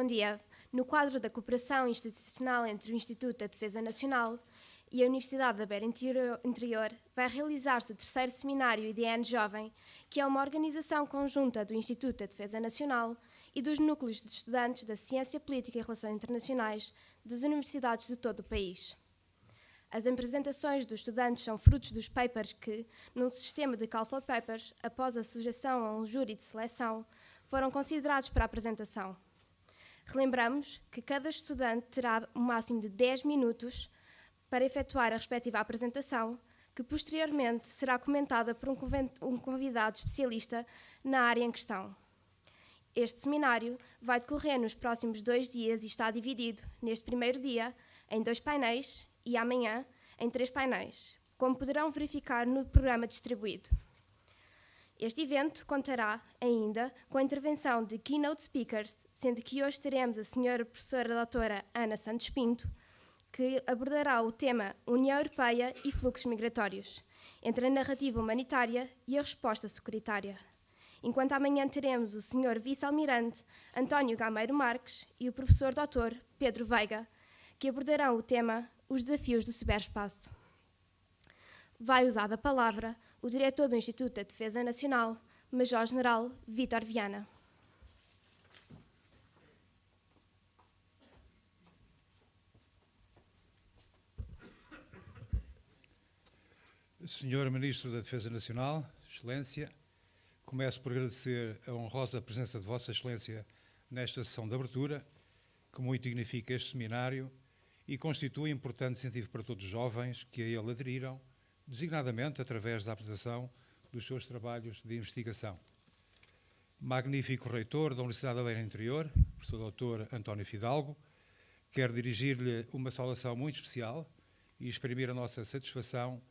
Bom dia. No quadro da cooperação institucional entre o Instituto da Defesa Nacional e a Universidade da Beira Interior, vai realizar-se o terceiro seminário IDN Jovem, que é uma organização conjunta do Instituto da Defesa Nacional e dos núcleos de estudantes da Ciência Política e Relações Internacionais das universidades de todo o país. As apresentações dos estudantes são frutos dos papers que, num sistema de call for papers, após a sugestão a um júri de seleção, foram considerados para a apresentação. Relembramos que cada estudante terá um máximo de 10 minutos para efetuar a respectiva apresentação, que posteriormente será comentada por um convidado especialista na área em questão. Este seminário vai decorrer nos próximos 2 dias e está dividido, neste primeiro dia, em 2 painéis e amanhã em 3 painéis, como poderão verificar no programa distribuído. Este evento contará ainda com a intervenção de keynote speakers, sendo que hoje teremos a senhora professora doutora Ana Santos Pinto, que abordará o tema União Europeia e fluxos migratórios, entre a narrativa humanitária e a resposta securitária. Enquanto amanhã teremos o senhor vice-almirante António Gameiro Marques e o professor doutor Pedro Veiga, que abordarão o tema Os desafios do ciberespaço. Vai usar a palavra o diretor do Instituto da Defesa Nacional, Major-General Vítor Viana. Senhor Ministro da Defesa Nacional, Excelência, começo por agradecer a honrosa presença de Vossa Excelência nesta sessão de abertura, que muito dignifica este seminário e constitui importante incentivo para todos os jovens que a ele aderiram, designadamente através da apresentação dos seus trabalhos de investigação. Magnífico reitor da Universidade da Beira Interior, professor Dr. António Fidalgo, quero dirigir-lhe uma saudação muito especial e exprimir a nossa satisfação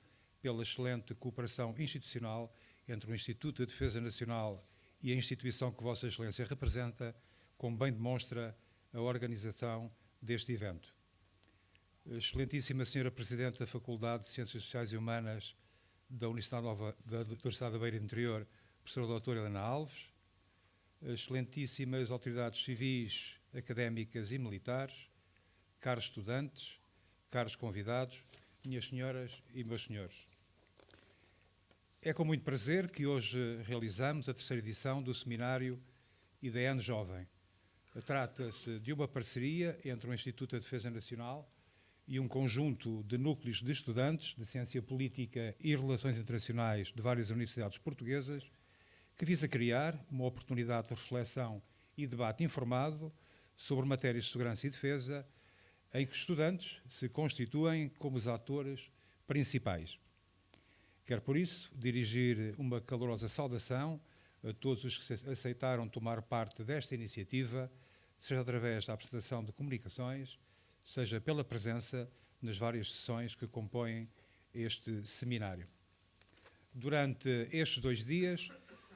pela excelente cooperação institucional entre o Instituto de Defesa Nacional e a instituição que Vossa Excelência representa, como bem demonstra a organização deste evento. Excelentíssima Senhora Presidente da Faculdade de Ciências Sociais e Humanas da Universidade da Beira Interior, professora doutora Helena Alves, excelentíssimas autoridades civis, académicas e militares, caros estudantes, caros convidados, minhas senhoras e meus senhores. É com muito prazer que hoje realizamos a terceira edição do seminário IDN Jovem. Trata-se de uma parceria entre o Instituto da Defesa Nacional e um conjunto de núcleos de estudantes de Ciência Política e Relações Internacionais de várias universidades portuguesas, que visa criar uma oportunidade de reflexão e debate informado sobre matérias de segurança e defesa, em que estudantes se constituem como os atores principais. Quero, por isso, dirigir uma calorosa saudação a todos os que aceitaram tomar parte desta iniciativa, seja através da apresentação de comunicações, seja pela presença nas várias sessões que compõem este seminário. Durante estes 2 dias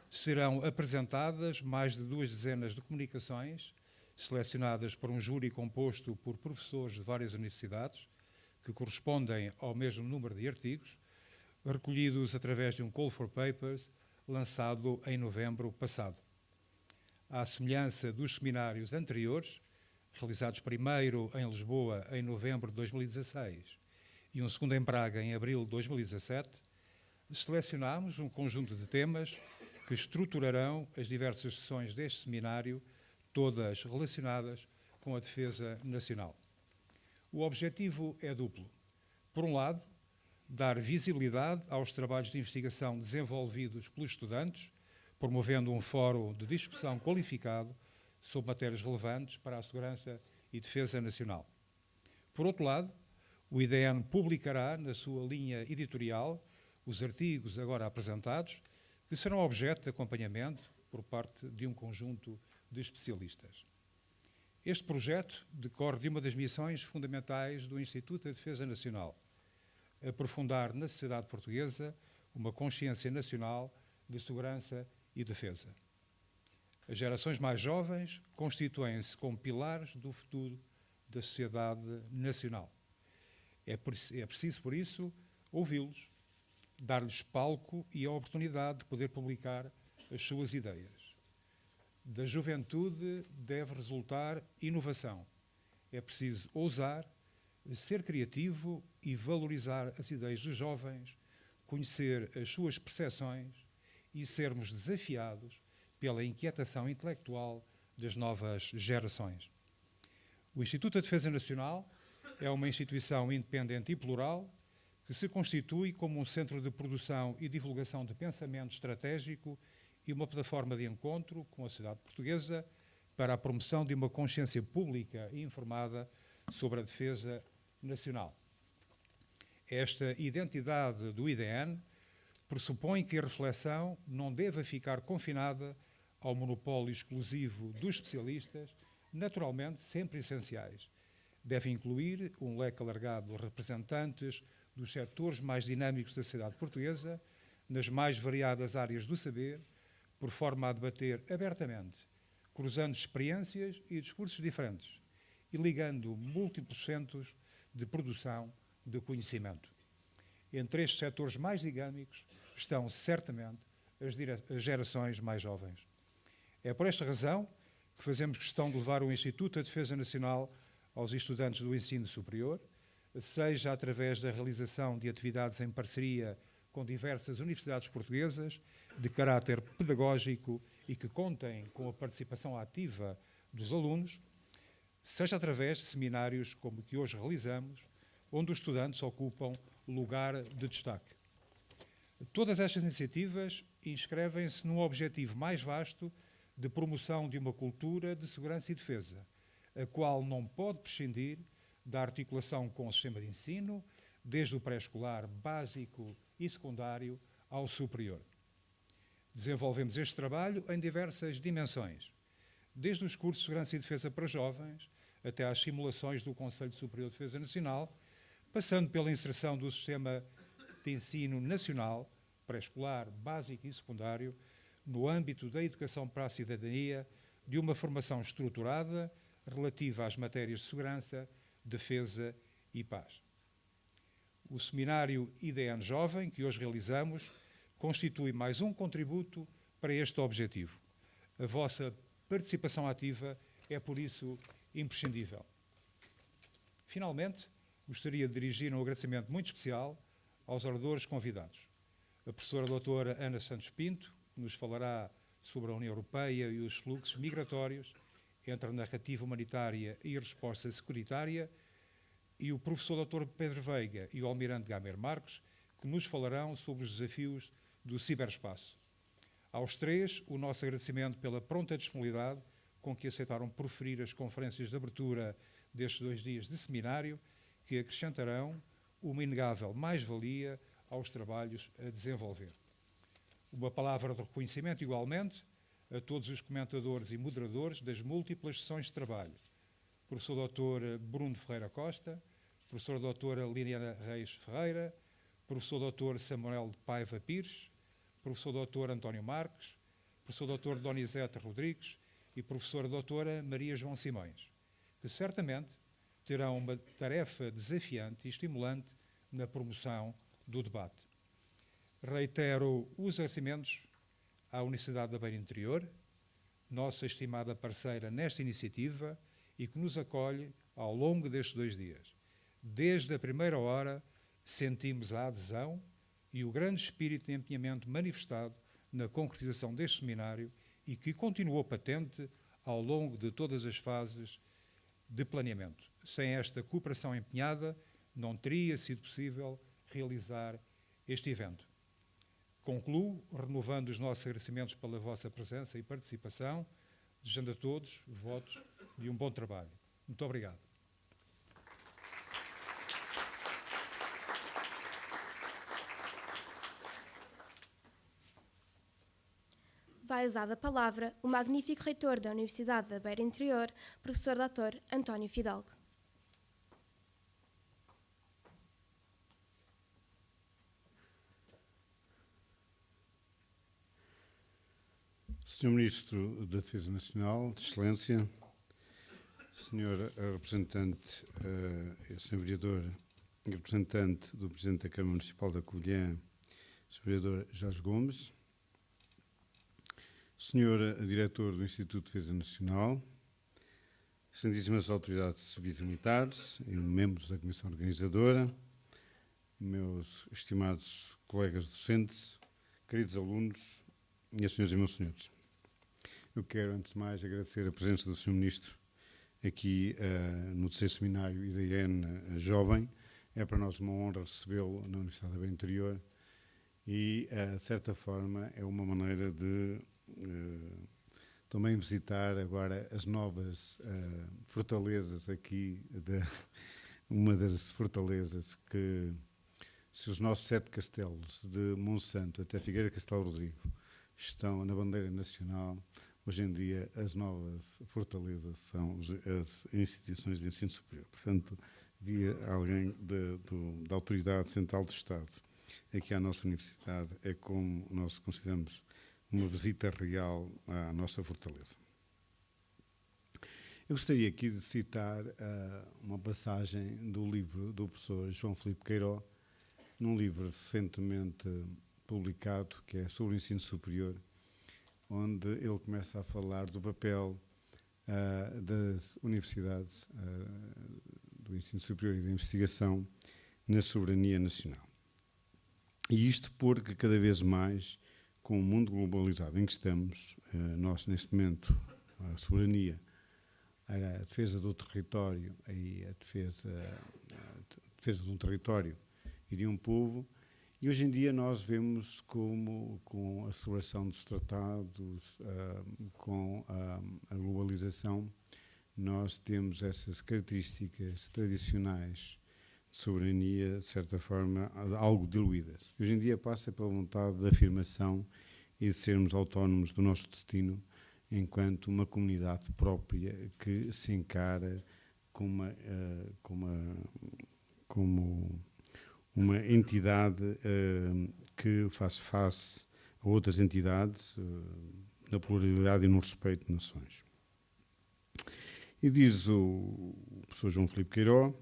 serão apresentadas mais de 2 dezenas de comunicações, selecionadas por um júri composto por professores de várias universidades, que correspondem ao mesmo número de artigos, recolhidos através de um Call for Papers lançado em novembro passado. À semelhança dos seminários anteriores, realizados primeiro em Lisboa em novembro de 2016 e um segundo em Praga em abril de 2017, selecionámos um conjunto de temas que estruturarão as diversas sessões deste seminário, todas relacionadas com a defesa nacional. O objetivo é duplo. Por um lado, dar visibilidade aos trabalhos de investigação desenvolvidos pelos estudantes, promovendo um fórum de discussão qualificado sobre matérias relevantes para a segurança e defesa nacional. Por outro lado, o IDN publicará na sua linha editorial os artigos agora apresentados, que serão objeto de acompanhamento por parte de um conjunto de especialistas. Este projeto decorre de uma das missões fundamentais do Instituto da Defesa Nacional: aprofundar na sociedade portuguesa uma consciência nacional de segurança e defesa. As gerações mais jovens constituem-se como pilares do futuro da sociedade nacional. É preciso, por isso, ouvi-los, dar-lhes palco e a oportunidade de poder publicar as suas ideias. Da juventude deve resultar inovação. É preciso ousar, ser criativo e valorizar as ideias dos jovens, conhecer as suas percepções e sermos desafiados pela inquietação intelectual das novas gerações. O Instituto da Defesa Nacional é uma instituição independente e plural que se constitui como um centro de produção e divulgação de pensamento estratégico e uma plataforma de encontro com a sociedade portuguesa para a promoção de uma consciência pública e informada sobre a defesa nacional. Esta identidade do IDN pressupõe que a reflexão não deva ficar confinada ao monopólio exclusivo dos especialistas, naturalmente sempre essenciais. Deve incluir um leque alargado de representantes dos setores mais dinâmicos da sociedade portuguesa, nas mais variadas áreas do saber, por forma a debater abertamente, cruzando experiências e discursos diferentes e ligando múltiplos centros de produção de conhecimento. Entre estes setores mais dinâmicos estão, certamente, as gerações mais jovens. É por esta razão que fazemos questão de levar o Instituto da Defesa Nacional aos estudantes do ensino superior, seja através da realização de atividades em parceria com diversas universidades portuguesas, de caráter pedagógico e que contem com a participação ativa dos alunos, seja através de seminários como o que hoje realizamos, onde os estudantes ocupam lugar de destaque. Todas estas iniciativas inscrevem-se num objetivo mais vasto de promoção de uma cultura de segurança e defesa, a qual não pode prescindir da articulação com o sistema de ensino, desde o pré-escolar, básico e secundário ao superior. Desenvolvemos este trabalho em diversas dimensões, desde os cursos de segurança e defesa para jovens, até às simulações do Conselho Superior de Defesa Nacional, passando pela inserção do sistema de ensino nacional, pré-escolar, básico e secundário, no âmbito da educação para a cidadania, de uma formação estruturada relativa às matérias de segurança, defesa e paz. O seminário IDN Jovem, que hoje realizamos, constitui mais um contributo para este objetivo. A vossa participação ativa é, por isso, imprescindível. Finalmente, gostaria de dirigir um agradecimento muito especial aos oradores convidados. A professora doutora Ana Santos Pinto, que nos falará sobre a União Europeia e os fluxos migratórios, entre a narrativa humanitária e a resposta securitária, e o professor Dr. Pedro Veiga e o almirante Gamer Marcos, que nos falarão sobre os desafios do ciberespaço. Aos três, o nosso agradecimento pela pronta disponibilidade com que aceitaram proferir as conferências de abertura destes 2 dias de seminário, que acrescentarão uma inegável mais-valia aos trabalhos a desenvolver. Uma palavra de reconhecimento, igualmente, a todos os comentadores e moderadores das múltiplas sessões de trabalho. Professor Dr. Bruno Ferreira Costa, professora doutora Liliana Reis Ferreira, professor Dr. Samuel de Paiva Pires, professor Dr. António Marques, professor Dr. Donizete Rodrigues e professora doutora Maria João Simões, que certamente terão uma tarefa desafiante e estimulante na promoção do debate. Reitero os agradecimentos à Universidade da Beira Interior, nossa estimada parceira nesta iniciativa e que nos acolhe ao longo destes 2 dias. Desde a primeira hora sentimos a adesão e o grande espírito de empenhamento manifestado na concretização deste seminário e que continuou patente ao longo de todas as fases de planeamento. Sem esta cooperação empenhada, não teria sido possível realizar este evento. Concluo renovando os nossos agradecimentos pela vossa presença e participação, desejando a todos votos de um bom trabalho. Muito obrigado. Vai usar a palavra o magnífico reitor da Universidade da Beira Interior, professor Dr. António Fidalgo. Sr. Ministro da Defesa Nacional, Excelência, Sr. representante, Sr. Vereador e representante do Presidente da Câmara Municipal da Covilhã, Sr. Vereador Jorge Gomes, Senhor Diretor do Instituto de Defesa Nacional, excelentíssimas autoridades civis e militares e membros da Comissão Organizadora, meus estimados colegas docentes, queridos alunos, minhas senhoras e meus senhores. Eu quero, antes de mais, agradecer a presença do Sr. Ministro aqui no terceiro seminário IDN Jovem. É para nós uma honra recebê-lo na Universidade da Beira Interior e, de certa forma, é uma maneira de também visitar agora as novas fortalezas aqui, uma das fortalezas que, se os nossos 7 castelos, de Monsanto até Figueira de Castelo Rodrigo, estão na bandeira nacional, hoje em dia as novas fortalezas são as instituições de ensino superior. Portanto, vir alguém da Autoridade Central do Estado aqui à nossa universidade é como nós consideramos uma visita real à nossa fortaleza. Eu gostaria aqui de citar uma passagem do livro do professor João Filipe Queiró, num livro recentemente publicado, que é sobre o ensino superior, onde ele começa a falar do papel das universidades, do ensino superior e da investigação na soberania nacional. E isto porque cada vez mais, com o mundo globalizado em que estamos, nós neste momento, a soberania, a defesa do território e a defesa de um território e de um povo, e hoje em dia nós vemos como, com a celebração dos tratados, com a globalização, nós temos essas características tradicionais de soberania, de certa forma, algo diluídas. Hoje em dia passa pela vontade de afirmação e de sermos autónomos do nosso destino enquanto uma comunidade própria que se encara como uma entidade que faz face a outras entidades na pluralidade e no respeito de nações. E diz o professor João Filipe Queiró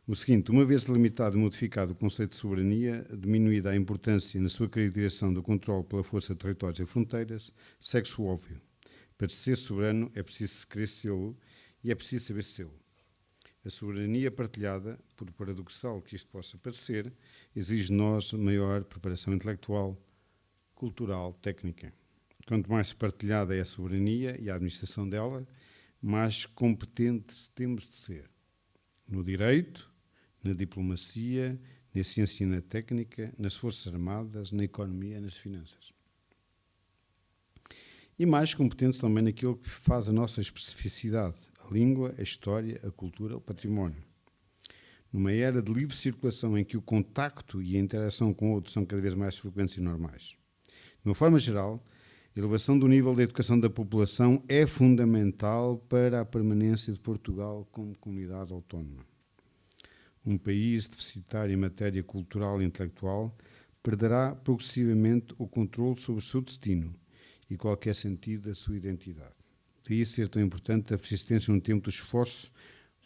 o seguinte: uma vez delimitado e modificado o conceito de soberania, diminuída a importância na sua caracterização do controle pela força de territórios e fronteiras, segue-se o óbvio. Para ser soberano é preciso querer sê-lo e é preciso saber sê-lo. A soberania partilhada, por paradoxal que isto possa parecer, exige de nós maior preparação intelectual, cultural, técnica. Quanto mais partilhada é a soberania e a administração dela, mais competentes temos de ser. No direito, na diplomacia, na ciência e na técnica, nas forças armadas, na economia, nas finanças. E mais competentes também naquilo que faz a nossa especificidade, a língua, a história, a cultura, o património. Numa era de livre circulação em que o contacto e a interação com outros são cada vez mais frequentes e normais. De uma forma geral, a elevação do nível da educação da população é fundamental para a permanência de Portugal como comunidade autónoma. Um país deficitário em matéria cultural e intelectual perderá progressivamente o controle sobre o seu destino e qualquer sentido da sua identidade. Daí ser tão importante a persistência no tempo dos esforços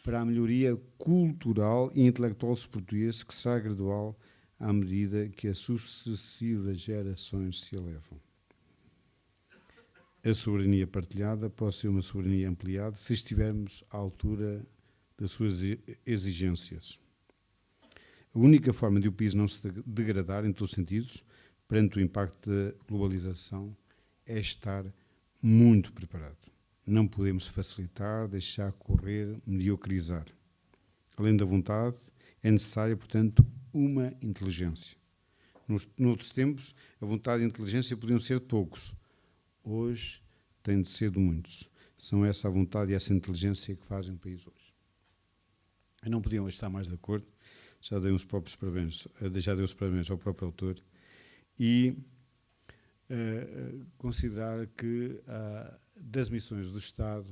para a melhoria cultural e intelectual dos portugueses, que será gradual à medida que as sucessivas gerações se elevam. A soberania partilhada pode ser uma soberania ampliada se estivermos à altura das suas exigências. A única forma de o país não se degradar, em todos os sentidos, perante o impacto da globalização, é estar muito preparado. Não podemos facilitar, deixar correr, mediocrizar. Além da vontade, é necessária, portanto, uma inteligência. Noutros tempos, a vontade e a inteligência podiam ser de poucos. Hoje, tem de ser de muitos. São essa a vontade e essa inteligência que fazem o país hoje. Eu não podia estar mais de acordo. Já dei os parabéns ao próprio autor e considerar que das missões do Estado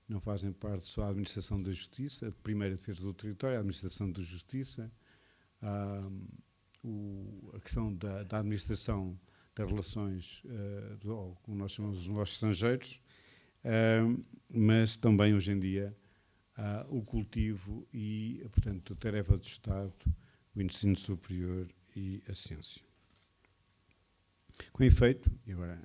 não fazem parte só a administração da justiça, a primeira defesa do território, a administração da justiça, a questão da administração das relações, como nós chamamos, dos negócios estrangeiros, mas também hoje em dia o cultivo e, portanto, a tarefa do Estado, o ensino superior e a ciência. Com efeito, e agora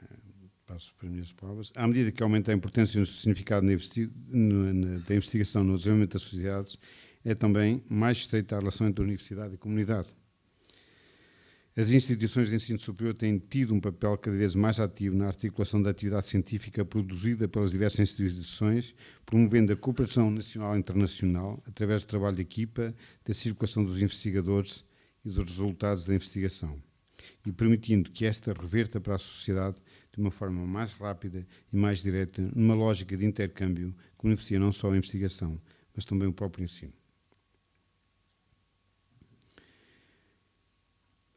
passo para as minhas palavras, à medida que aumenta a importância e o significado da investigação no desenvolvimento das sociedades, é também mais estreita a relação entre a universidade e a comunidade. As instituições de ensino superior têm tido um papel cada vez mais ativo na articulação da atividade científica produzida pelas diversas instituições, promovendo a cooperação nacional e internacional, através do trabalho de equipa, da circulação dos investigadores e dos resultados da investigação, e permitindo que esta reverta para a sociedade de uma forma mais rápida e mais direta, numa lógica de intercâmbio que beneficia não só a investigação, mas também o próprio ensino.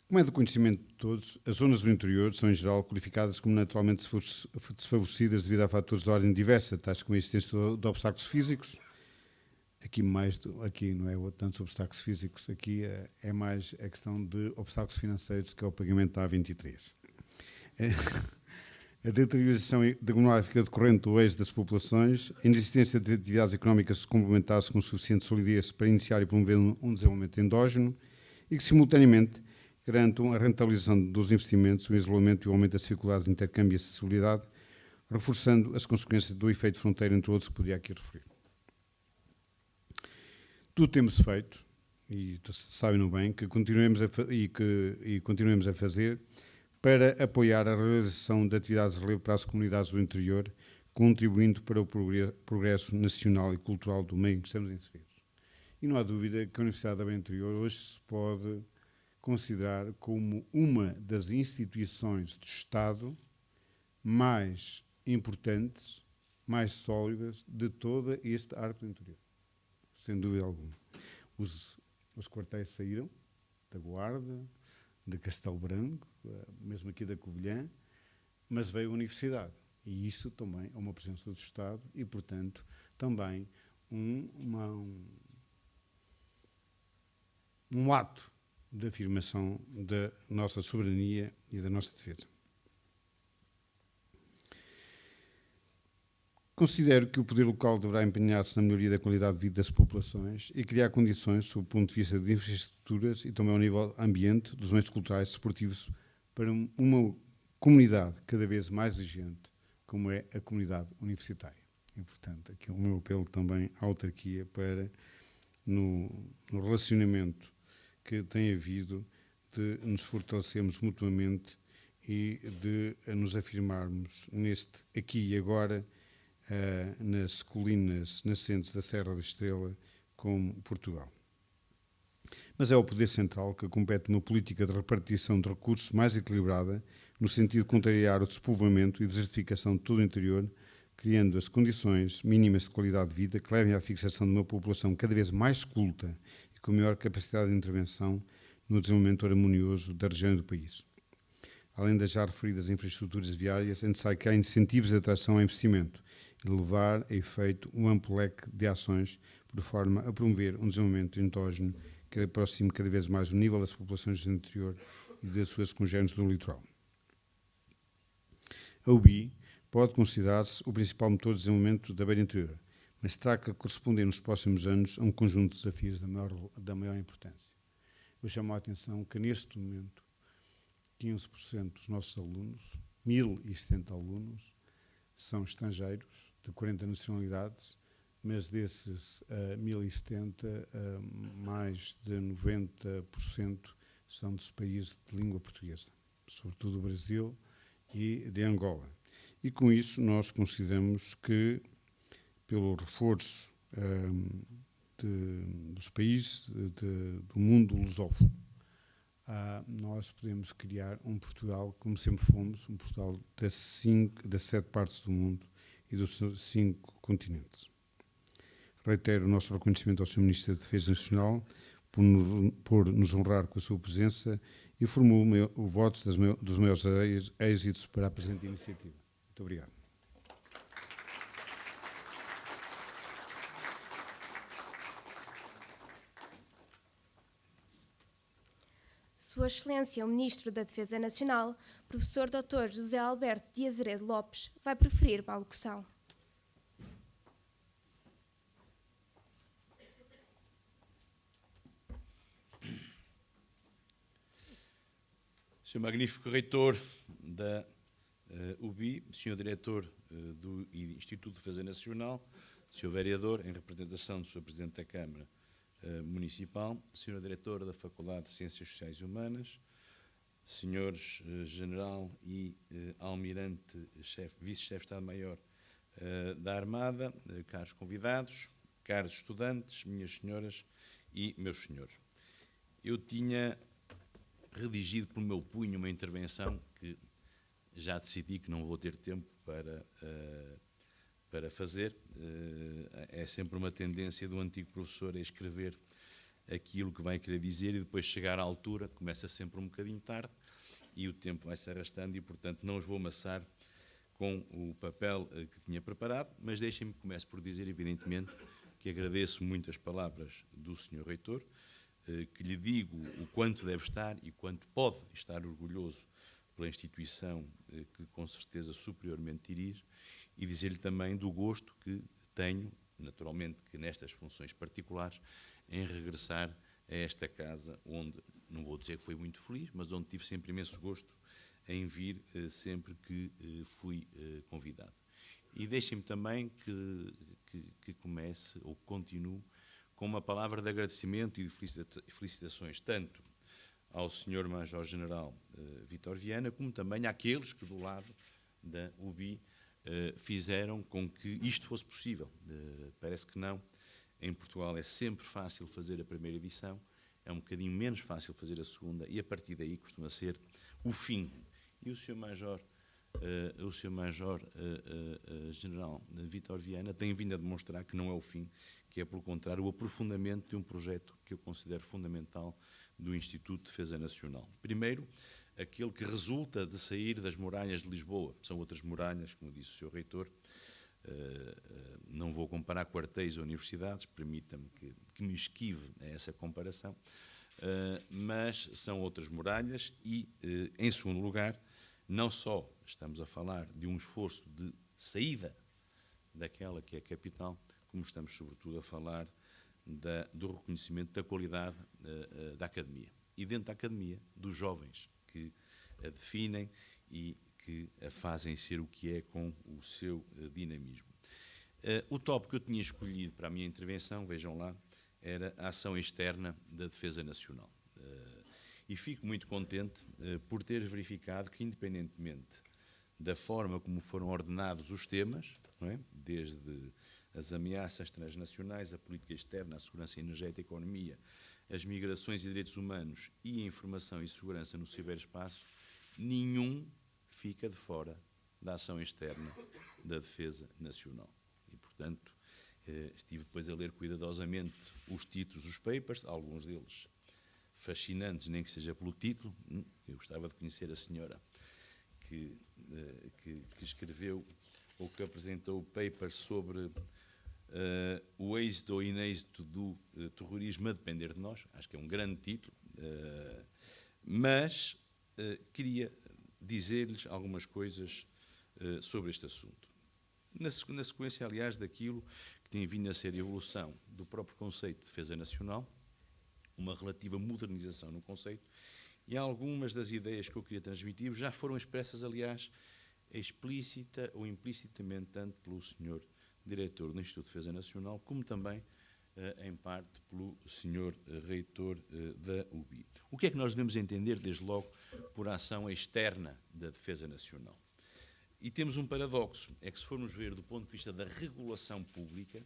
Como é do conhecimento de todos, as zonas do interior são, em geral, qualificadas como naturalmente desfavorecidas devido a fatores de ordem diversa, tais como a existência de obstáculos físicos. Aqui não é tantos obstáculos físicos, aqui é mais a questão de obstáculos financeiros, que é o pagamento da A23. A deterioração demográfica decorrente do êxodo das populações, a inexistência de atividades económicas complementares com suficiente solidez para iniciar e promover um desenvolvimento endógeno e que, simultaneamente, garantam a rentabilização dos investimentos, o isolamento e o aumento das dificuldades de intercâmbio e acessibilidade, reforçando as consequências do efeito fronteira, entre outros, que podia aqui referir. Tudo temos feito, e sabem bem, que continuemos a fazer para apoiar a realização de atividades de relevo para as comunidades do interior, contribuindo para o progresso nacional e cultural do meio em que estamos inseridos. E não há dúvida que a Universidade da Beira Interior hoje se pode considerar como uma das instituições de Estado mais importantes, mais sólidas de todo este arco do interior. Sem dúvida alguma. Os quartéis saíram da Guarda, de Castelo Branco, mesmo aqui da Covilhã, mas veio a Universidade. E isso também é uma presença do Estado e, portanto, também um ato de afirmação da nossa soberania e da nossa defesa. Considero que o poder local deverá empenhar-se na melhoria da qualidade de vida das populações e criar condições, sob o ponto de vista de infraestruturas e também ao nível ambiente, dos meios culturais e esportivos, para uma comunidade cada vez mais exigente, como é a comunidade universitária. E, portanto, aqui o meu apelo também à autarquia para, no relacionamento que tem havido, de nos fortalecermos mutuamente e de nos afirmarmos neste aqui e agora, nas colinas nascentes da Serra da Estrela, como Portugal. Mas é ao poder central que compete uma política de repartição de recursos mais equilibrada, no sentido de contrariar o despovoamento e desertificação de todo o interior, criando as condições mínimas de qualidade de vida que levem à fixação de uma população cada vez mais culta e com maior capacidade de intervenção no desenvolvimento harmonioso da região e do país. Além das já referidas infraestruturas viárias, é necessário que há incentivos de atração ao investimento e levar a efeito um amplo leque de ações por forma a promover um desenvolvimento endógeno que aproxime cada vez mais o nível das populações do interior e das suas congêneres do litoral. A UBI pode considerar-se o principal motor de desenvolvimento da Beira Interior, mas terá que corresponder nos próximos anos a um conjunto de desafios da maior importância. Eu chamo a atenção que, neste momento, 15% dos nossos alunos, 1.070 alunos, são estrangeiros, de 40 nacionalidades, mas desses 1.070, mais de 90% são dos países de língua portuguesa, sobretudo do Brasil e de Angola. E com isso nós consideramos que, pelo reforço dos países do mundo lusófono, nós podemos criar um Portugal, como sempre fomos, um Portugal das 7 partes do mundo e dos 5 continentes. Reitero o nosso reconhecimento ao Sr. Ministro da Defesa Nacional por nos honrar com a sua presença e formulo o voto dos maiores êxitos para a presente iniciativa. Muito obrigado. Sua Excelência, o Ministro da Defesa Nacional, Professor Dr. José Alberto de Azeredo Lopes, vai proferir uma alocução. Sr. Magnífico Reitor da UBI, Sr. Diretor do Instituto de Defesa Nacional, Sr. Vereador, em representação do Sr. Presidente da Câmara Municipal, Sra. Diretora da Faculdade de Ciências Sociais e Humanas, Srs. General e Almirante, Vice-Chefe de Estado-Maior da Armada, caros convidados, caros estudantes, minhas senhoras e meus senhores. Eu tinha redigido pelo meu punho uma intervenção que já decidi que não vou ter tempo para fazer. É sempre uma tendência do antigo professor a escrever aquilo que vai querer dizer e depois chegar à altura, começa sempre um bocadinho tarde e o tempo vai se arrastando e, portanto, não os vou amassar com o papel que tinha preparado, mas deixem-me que comece por dizer, evidentemente, que agradeço muito as palavras do Sr. Reitor, que lhe digo o quanto deve estar e quanto pode estar orgulhoso pela instituição que com certeza superiormente dirige, e dizer-lhe também do gosto que tenho, naturalmente que nestas funções particulares, em regressar a esta casa onde, não vou dizer que fui muito feliz, mas onde tive sempre imenso gosto em vir sempre que fui convidado. E deixem-me também que comece ou continue com uma palavra de agradecimento e de felicitações tanto ao Sr. Major-General Vítor Viana, como também àqueles que do lado da UBI fizeram com que isto fosse possível. Parece que não. Em Portugal é sempre fácil fazer a primeira edição, é um bocadinho menos fácil fazer a segunda e a partir daí costuma ser o fim. E o Sr. Major-General Vítor Viana tem vindo a demonstrar que não é o fim, que é, pelo contrário, o aprofundamento de um projeto que eu considero fundamental do Instituto de Defesa Nacional. Primeiro, aquele que resulta de sair das muralhas de Lisboa. São outras muralhas, como disse o Sr. Reitor. Não vou comparar quartéis ou universidades, permita-me que me esquive a essa comparação, mas são outras muralhas e, em segundo lugar, não só estamos a falar de um esforço de saída daquela que é a capital, como estamos sobretudo a falar do reconhecimento da qualidade da academia. E dentro da academia, dos jovens que a definem e que a fazem ser o que é com o seu dinamismo. O tópico que eu tinha escolhido para a minha intervenção, vejam lá, era a ação externa da defesa nacional. E fico muito contente por ter verificado que, independentemente da forma como foram ordenados os temas, não é? Desde as ameaças transnacionais, a política externa, a segurança energética, a economia, as migrações e direitos humanos e a informação e segurança no ciberespaço, nenhum fica de fora da ação externa da defesa nacional. E, portanto, estive depois a ler cuidadosamente os títulos dos papers, alguns deles fascinantes, nem que seja pelo título. Eu gostava de conhecer a senhora que escreveu ou que apresentou o paper sobre o êxito ou inêxito do terrorismo a depender de nós. Acho que é um grande título, mas queria dizer-lhes algumas coisas sobre este assunto. Na sequência, aliás, daquilo que tem vindo a ser a evolução do próprio conceito de defesa nacional, uma relativa modernização no conceito, e algumas das ideias que eu queria transmitir já foram expressas, aliás, explícita ou implicitamente, tanto pelo Sr. Diretor do Instituto de Defesa Nacional, como também, em parte, pelo Sr. Reitor da UBI. O que é que nós devemos entender, desde logo, por ação externa da defesa nacional? E temos um paradoxo, é que se formos ver do ponto de vista da regulação pública,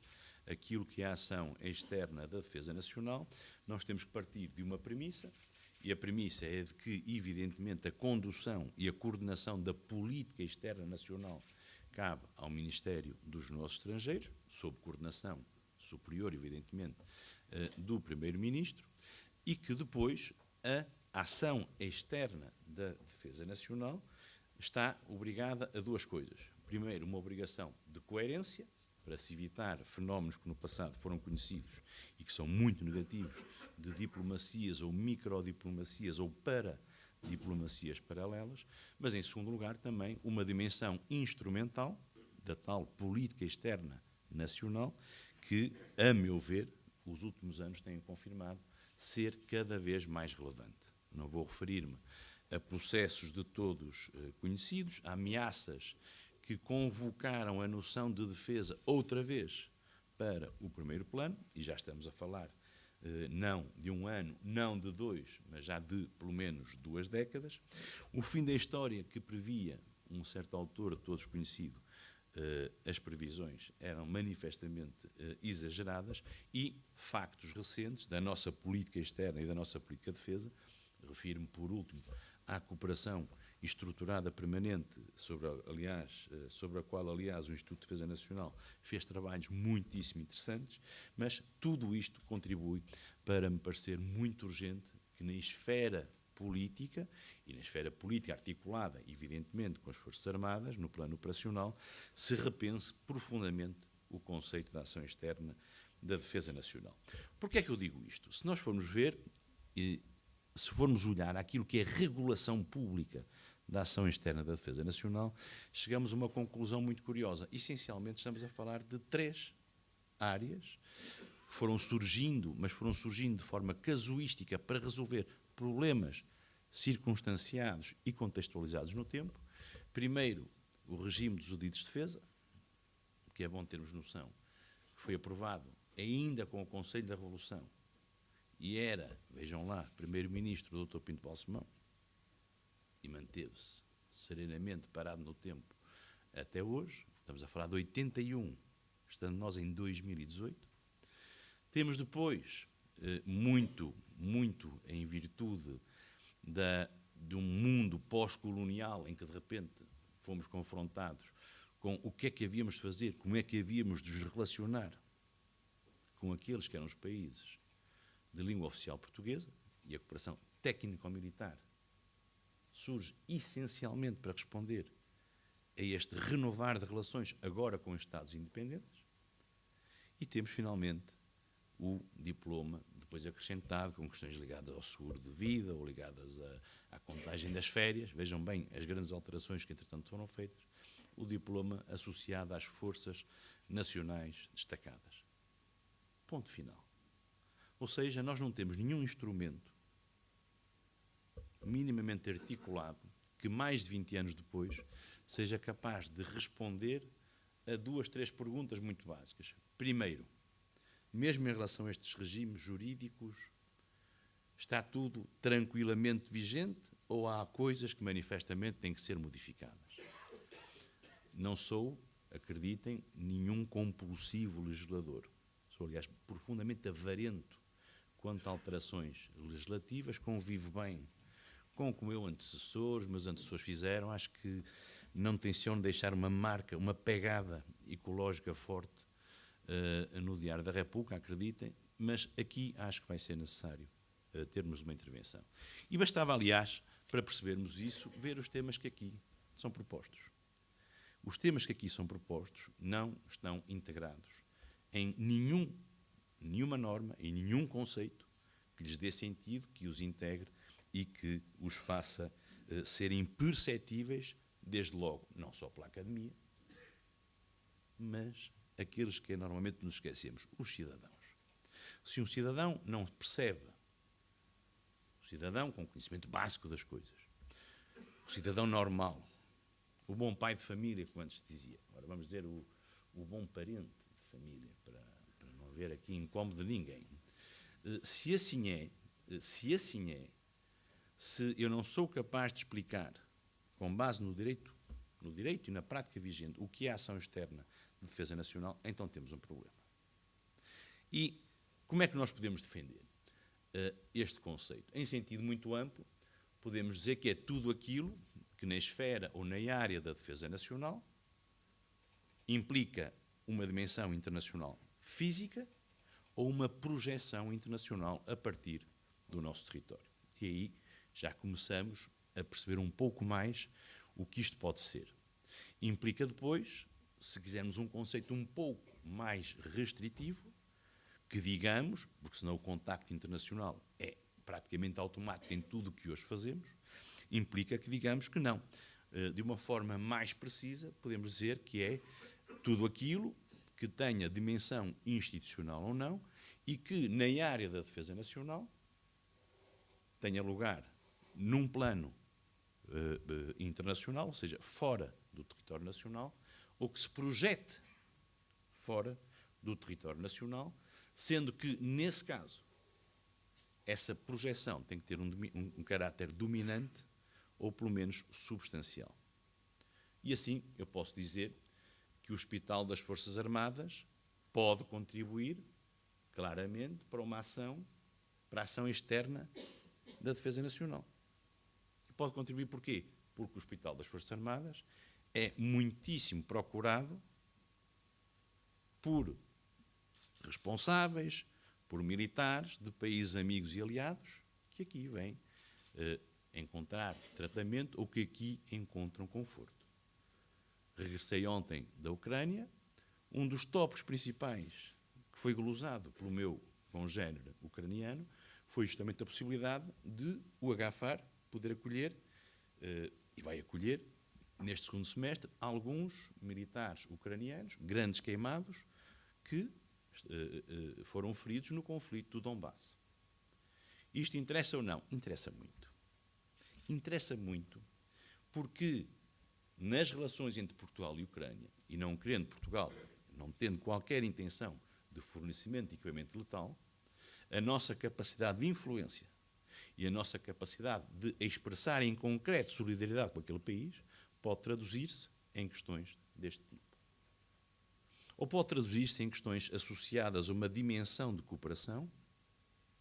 aquilo que é a ação externa da defesa nacional, nós temos que partir de uma premissa, e a premissa é de que, evidentemente, a condução e a coordenação da política externa nacional cabe ao Ministério dos Negócios Estrangeiros, sob coordenação superior, evidentemente, do Primeiro-Ministro, e que depois a ação externa da defesa nacional está obrigada a duas coisas. Primeiro, uma obrigação de coerência, para se evitar fenómenos que no passado foram conhecidos e que são muito negativos, de diplomacias ou microdiplomacias ou paradiplomacias paralelas, mas, em segundo lugar, também uma dimensão instrumental da tal política externa nacional que, a meu ver, os últimos anos têm confirmado ser cada vez mais relevante. não vou referir-me a processos de todos conhecidos, a ameaças que convocaram a noção de defesa outra vez para o primeiro plano, e já estamos a falar não de 1 ano, não de 2, mas já de pelo menos 2 décadas. O fim da história que previa um certo autor, todos conhecido, as previsões eram manifestamente exageradas e factos recentes da nossa política externa e da nossa política de defesa, refiro-me por último à cooperação estruturada permanente, sobre a qual, aliás, o Instituto de Defesa Nacional fez trabalhos muitíssimo interessantes, mas tudo isto contribui para me parecer muito urgente que na esfera política, e na esfera política articulada, evidentemente, com as Forças Armadas, no plano operacional, se repense profundamente o conceito da ação externa da defesa nacional. Porquê é que eu digo isto? Se nós formos ver, se formos olhar aquilo que é regulação pública da ação externa da defesa nacional, chegamos a uma conclusão muito curiosa. Essencialmente estamos a falar de 3 áreas que foram surgindo, mas foram surgindo de forma casuística para resolver problemas circunstanciados e contextualizados no tempo. Primeiro, o regime dos auditos de defesa, que é bom termos noção, que foi aprovado ainda com o Conselho da Revolução, e era, vejam lá, primeiro-ministro Dr. Pinto Balsemão, e manteve-se serenamente parado no tempo até hoje. Estamos a falar de 81, estando nós em 2018. Temos depois, muito em virtude de um mundo pós-colonial em que, de repente, fomos confrontados com o que é que havíamos de fazer, como é que havíamos de nos relacionar com aqueles que eram os países de língua oficial portuguesa, e a cooperação técnico-militar surge essencialmente para responder a este renovar de relações agora com Estados independentes. E temos, finalmente, o diploma, depois acrescentado, com questões ligadas ao seguro de vida ou ligadas à contagem das férias. Vejam bem as grandes alterações que, entretanto, foram feitas. O diploma associado às forças nacionais destacadas. Ponto final. Ou seja, nós não temos nenhum instrumento minimamente articulado que, mais de 20 anos depois, seja capaz de responder a 2, 3 perguntas muito básicas. Primeiro, mesmo em relação a estes regimes jurídicos, está tudo tranquilamente vigente ou há coisas que manifestamente têm que ser modificadas? Não sou, acreditem, nenhum compulsivo legislador. Sou, aliás, profundamente avarento quanto a alterações legislativas, convivo bem com o que os meus antecessores fizeram. Acho que não tenciono deixar uma marca, uma pegada ecológica forte no Diário da República, acreditem, mas aqui acho que vai ser necessário termos uma intervenção. E bastava, aliás, para percebermos isso, ver os temas que aqui são propostos. Os temas que aqui são propostos não estão integrados em nenhuma norma, em nenhum conceito que lhes dê sentido, que os integre e que os faça serem perceptíveis, desde logo, não só pela academia, mas aqueles que normalmente nos esquecemos, os cidadãos. Se um cidadão não percebe, o cidadão com conhecimento básico das coisas, o cidadão normal, o bom pai de família, como antes dizia, agora vamos dizer o bom parente de família, para não haver aqui incómodo de ninguém. Se assim é, se eu não sou capaz de explicar, com base no direito e na prática vigente, o que é a ação externa de defesa nacional, então temos um problema. E como é que nós podemos defender este conceito? Em sentido muito amplo, podemos dizer que é tudo aquilo que na esfera ou na área da defesa nacional implica uma dimensão internacional física ou uma projeção internacional a partir do nosso território. E aí já começamos a perceber um pouco mais o que isto pode ser. Implica depois, se quisermos um conceito um pouco mais restritivo, que digamos, porque senão o contacto internacional é praticamente automático em tudo o que hoje fazemos, implica que digamos que não. De uma forma mais precisa, podemos dizer que é tudo aquilo que tenha dimensão institucional ou não e que, na área da defesa nacional, tenha lugar num plano internacional, ou seja, fora do território nacional, ou que se projete fora do território nacional, sendo que, nesse caso, essa projeção tem que ter um caráter dominante ou, pelo menos, substancial. E assim, eu posso dizer que o Hospital das Forças Armadas pode contribuir, claramente, para uma ação, para a ação externa da Defesa Nacional. E pode contribuir porquê? Porque o Hospital das Forças Armadas é muitíssimo procurado por responsáveis, por militares de países amigos e aliados que aqui vêm encontrar tratamento ou que aqui encontram conforto. Regressei ontem da Ucrânia, um dos tópicos principais que foi glosado pelo meu congénere ucraniano foi justamente a possibilidade de o HFAR poder acolher, e vai acolher, neste segundo semestre, alguns militares ucranianos, grandes queimados, que foram feridos no conflito do Donbass. Isto interessa ou não? Interessa muito. Interessa muito porque nas relações entre Portugal e Ucrânia, e não querendo Portugal, não tendo qualquer intenção de fornecimento de equipamento letal, a nossa capacidade de influência e a nossa capacidade de expressar em concreto solidariedade com aquele país pode traduzir-se em questões deste tipo. Ou pode traduzir-se em questões associadas a uma dimensão de cooperação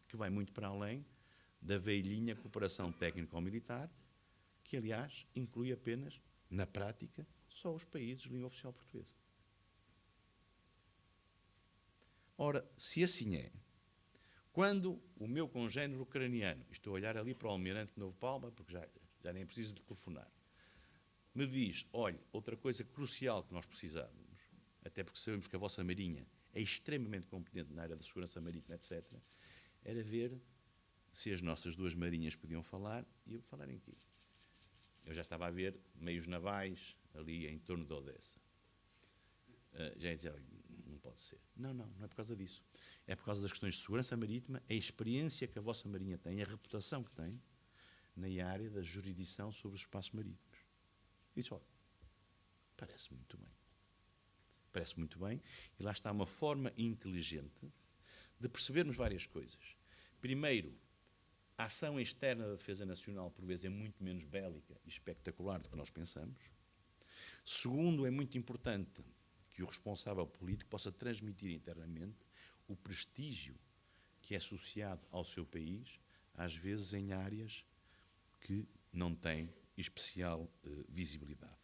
que vai muito para além da velhinha cooperação técnico-militar, que, aliás, inclui apenas, na prática, só os países de língua oficial portuguesa. Ora, se assim é, quando o meu congénere ucraniano, estou a olhar ali para o Almirante Novo Palma, porque já nem preciso de telefonar, me diz, olha, outra coisa crucial que nós precisávamos, até porque sabemos que a vossa Marinha é extremamente competente na área da segurança marítima, etc., era ver se as nossas duas marinhas podiam falar, e eu falar em quê? Eu já estava a ver meios navais ali em torno de Odessa. Já ia dizer, não pode ser. Não é por causa disso. É por causa das questões de segurança marítima, a experiência que a vossa Marinha tem, a reputação que tem na área da jurisdição sobre os espaços marítimos. E disse, olha, parece muito bem. Parece muito bem, e lá está uma forma inteligente de percebermos várias coisas. Primeiro, a ação externa da defesa nacional, por vezes, é muito menos bélica e espetacular do que nós pensamos. Segundo, é muito importante que o responsável político possa transmitir internamente o prestígio que é associado ao seu país, às vezes em áreas que não têm especial visibilidade.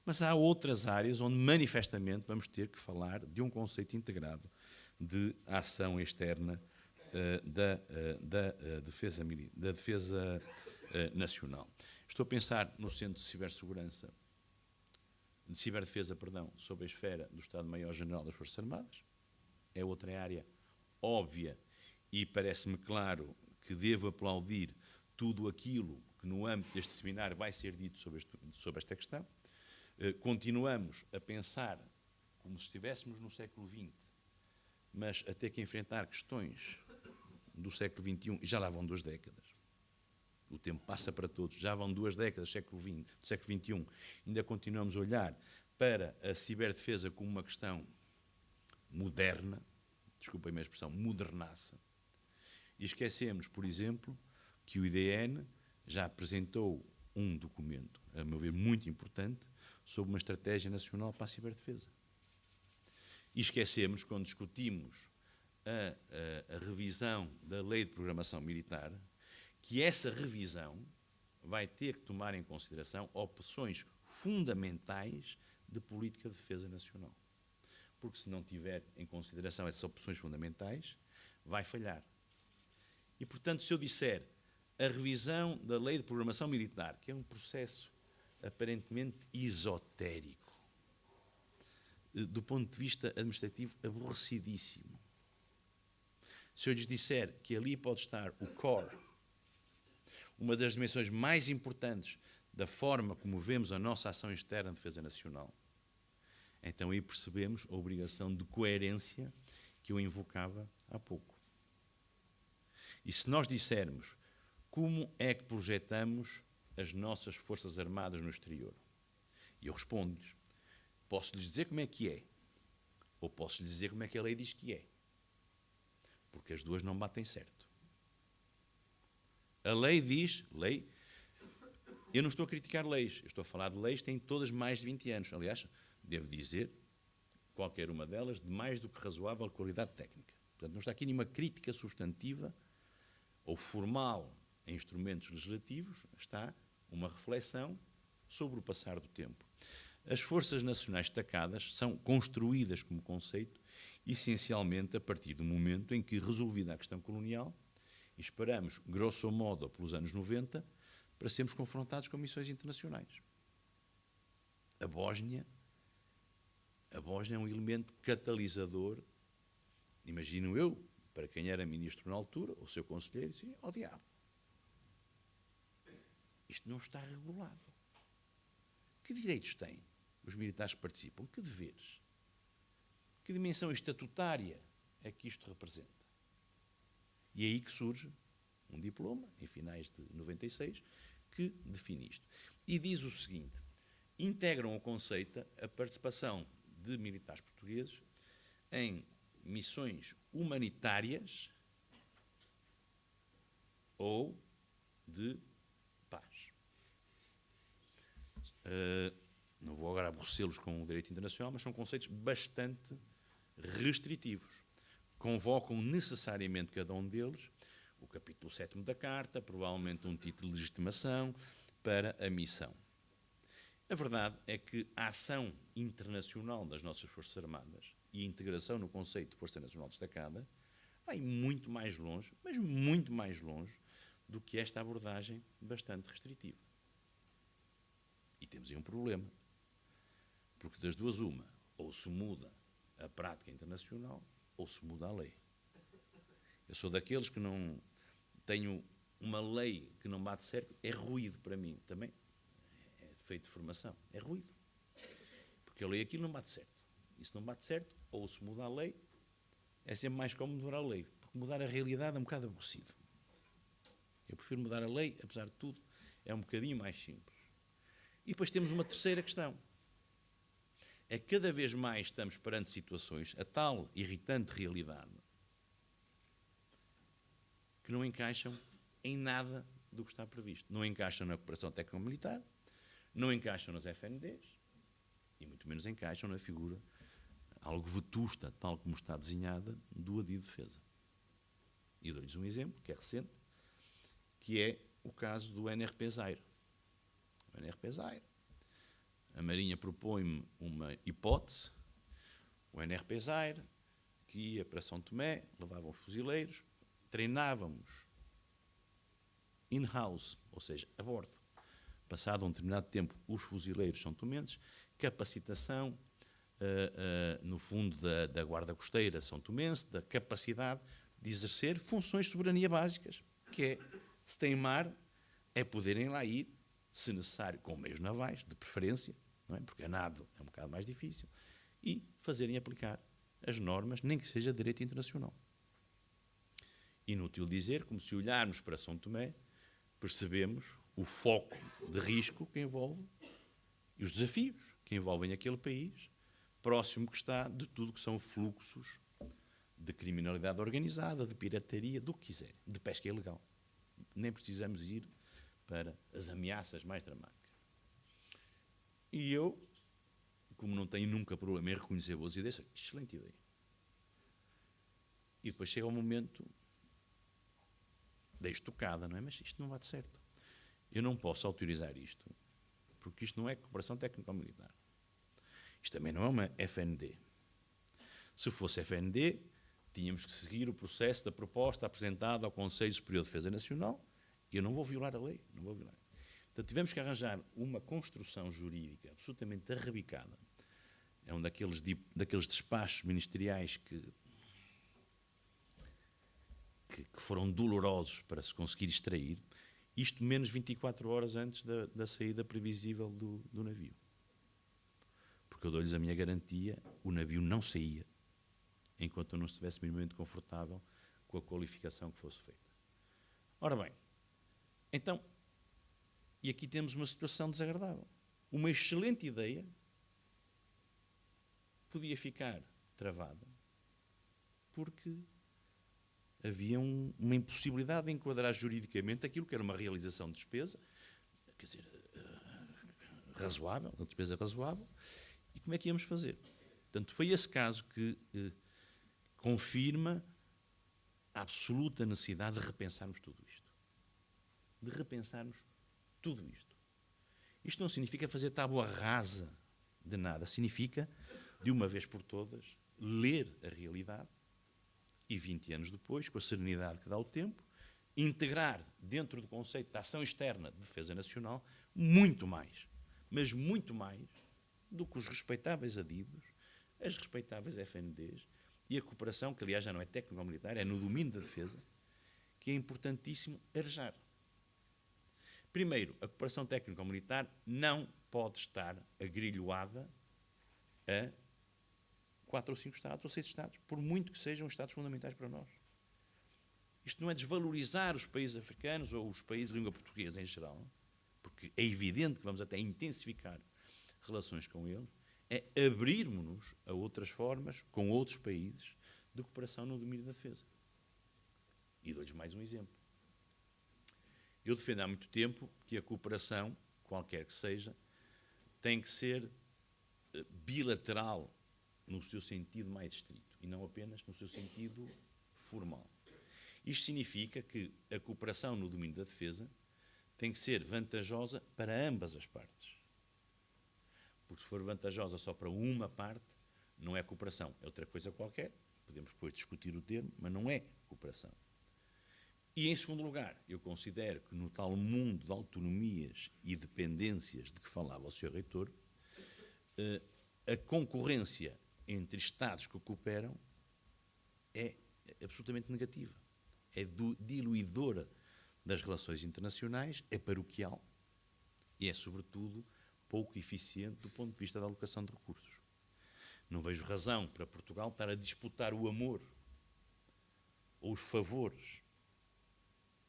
Mas há outras áreas onde, manifestamente, vamos ter que falar de um conceito integrado de ação externa da defesa nacional. Estou a pensar no Centro de Ciberdefesa, sob a esfera do Estado-Maior-General das Forças Armadas. É outra área óbvia e parece-me claro que devo aplaudir tudo aquilo que no âmbito deste seminário vai ser dito sobre esta questão. Continuamos a pensar como se estivéssemos no século XX, mas a ter que enfrentar questões do século XXI, e já lá vão 2 décadas. O tempo passa para todos, já vão 2 décadas do século XXI. Ainda continuamos a olhar para a ciberdefesa como uma questão moderna, desculpem-me a expressão, modernaça. E esquecemos, por exemplo, que o IDN já apresentou um documento, a meu ver, muito importante, sobre uma estratégia nacional para a ciberdefesa. E esquecemos, quando discutimos a revisão da Lei de Programação Militar, que essa revisão vai ter que tomar em consideração opções fundamentais de política de defesa nacional. Porque se não tiver em consideração essas opções fundamentais, vai falhar. E, portanto, se eu disser a revisão da Lei de Programação Militar, que é um processo aparentemente esotérico, do ponto de vista administrativo aborrecidíssimo. Se eu lhes disser que ali pode estar o core, uma das dimensões mais importantes da forma como vemos a nossa ação externa de defesa nacional, então aí percebemos a obrigação de coerência que eu invocava há pouco. E se nós dissermos como é que projetamos as nossas Forças Armadas no exterior? E eu respondo-lhes, posso-lhes dizer como é que é, ou posso-lhes dizer como é que a lei diz que é, porque as duas não batem certo. A lei diz, eu não estou a criticar leis, eu estou a falar de leis que têm todas mais de 20 anos. Aliás, devo dizer, qualquer uma delas, de mais do que razoável qualidade técnica. Portanto, não está aqui nenhuma crítica substantiva ou formal em instrumentos legislativos, está uma reflexão sobre o passar do tempo. As Forças Nacionais Destacadas são construídas como conceito, essencialmente a partir do momento em que, resolvida a questão colonial, e esperamos, grosso modo, pelos anos 90, para sermos confrontados com missões internacionais. A Bósnia é um elemento catalisador, imagino eu, para quem era ministro na altura, ou seu conselheiro, dizia, ó diabo, isto não está regulado. Que direitos têm os militares que participam? Que deveres? Que dimensão estatutária é que isto representa? E é aí que surge um diploma, em finais de 96, que define isto. E diz o seguinte, integram o conceito a participação de militares portugueses em missões humanitárias ou de paz. Não vou agora aborrecê-los com o direito internacional, mas são conceitos bastante restritivos. Convocam necessariamente cada um deles o capítulo 7º da Carta, provavelmente um título de legitimação para a missão. A verdade é que a ação internacional das nossas Forças Armadas e a integração no conceito de Força Nacional Destacada vai muito mais longe, mas muito mais longe, do que esta abordagem bastante restritiva. E temos aí um problema, porque das duas uma, ou se muda a prática internacional, ou se muda a lei. Eu sou daqueles que não tenho uma lei que não bate certo, é ruído para mim também. É defeito de formação, é ruído. Porque eu leio aquilo e não bate certo. E se não bate certo, ou se muda a lei, é sempre mais cómodo mudar a lei, porque mudar a realidade é um bocado aborrecido. Eu prefiro mudar a lei, apesar de tudo, é um bocadinho mais simples. E depois temos uma terceira questão. É que cada vez mais estamos perante situações, a tal irritante realidade, que não encaixam em nada do que está previsto. Não encaixam na cooperação técnico-militar, não encaixam nas FNDs, e muito menos encaixam na figura algo vetusta, tal como está desenhada, do ADI de defesa. E dou-lhes um exemplo, que é recente, que é o caso do NRP Zaire. O NRP Zaire. A Marinha propõe-me uma hipótese, o NRP Zaire, que ia para São Tomé, levavam fuzileiros, treinávamos in-house, ou seja, a bordo. Passado um determinado tempo, os fuzileiros são tomenses, capacitação, no fundo, da Guarda Costeira são tomense, da capacidade de exercer funções de soberania básicas, que é, se tem mar, é poderem lá ir, se necessário, com meios navais, de preferência, não é? Porque a nado é um bocado mais difícil, e fazerem aplicar as normas, nem que seja de direito internacional. Inútil dizer, como se olharmos para São Tomé, percebemos o foco de risco que envolve e os desafios que envolvem aquele país, próximo que está de tudo que são fluxos de criminalidade organizada, de pirataria, do que quiser, de pesca ilegal. Nem precisamos ir para as ameaças mais dramáticas. E eu, como não tenho nunca problema em reconhecer boas ideias, excelente ideia. E depois chega o momento da estocada, não é? Mas isto não bate certo. Eu não posso autorizar isto, porque isto não é cooperação técnico-militar. Isto também não é uma FND. Se fosse FND, tínhamos que seguir o processo da proposta apresentada ao Conselho Superior de Defesa Nacional, e eu não vou violar a lei, não vou violar. Portanto, tivemos que arranjar uma construção jurídica absolutamente arrabicada. É um daqueles despachos ministeriais que foram dolorosos para se conseguir extrair, isto menos 24 horas antes da saída previsível do navio. Porque eu dou-lhes a minha garantia, o navio não saía enquanto eu não estivesse minimamente confortável com a qualificação que fosse feita. Ora bem, Então, e aqui temos uma situação desagradável. Uma excelente ideia podia ficar travada porque havia uma impossibilidade de enquadrar juridicamente aquilo que era uma realização de despesa, quer dizer, razoável, uma despesa razoável, e como é que íamos fazer? Portanto, foi esse caso que confirma a absoluta necessidade de repensarmos tudo isto. De repensarmos tudo isto. Isto não significa fazer tábua rasa de nada, significa, de uma vez por todas, ler a realidade e 20 anos depois, com a serenidade que dá o tempo, integrar dentro do conceito de ação externa de defesa nacional muito mais, mas muito mais do que os respeitáveis adidos, as respeitáveis FNDs e a cooperação, que aliás já não é técnico-militar, é no domínio da defesa, que é importantíssimo arejar. Primeiro, a cooperação técnico-militar não pode estar agrilhoada a 4 ou 5 Estados ou 6 Estados, por muito que sejam Estados fundamentais para nós. Isto não é desvalorizar os países africanos ou os países de língua portuguesa em geral, porque é evidente que vamos até intensificar relações com eles, é abrirmos-nos a outras formas, com outros países, de cooperação no domínio da defesa. E dou-lhes mais um exemplo. Eu defendo há muito tempo que a cooperação, qualquer que seja, tem que ser bilateral no seu sentido mais estrito e não apenas no seu sentido formal. Isto significa que a cooperação no domínio da defesa tem que ser vantajosa para ambas as partes. Porque se for vantajosa só para uma parte, não é cooperação, é outra coisa qualquer. Podemos depois discutir o termo, mas não é cooperação. E, em segundo lugar, eu considero que no tal mundo de autonomias e dependências de que falava o Sr. Reitor, a concorrência entre Estados que cooperam é absolutamente negativa. É diluidora das relações internacionais, é paroquial e é, sobretudo, pouco eficiente do ponto de vista da alocação de recursos. Não vejo razão para Portugal estar a disputar o amor ou os favores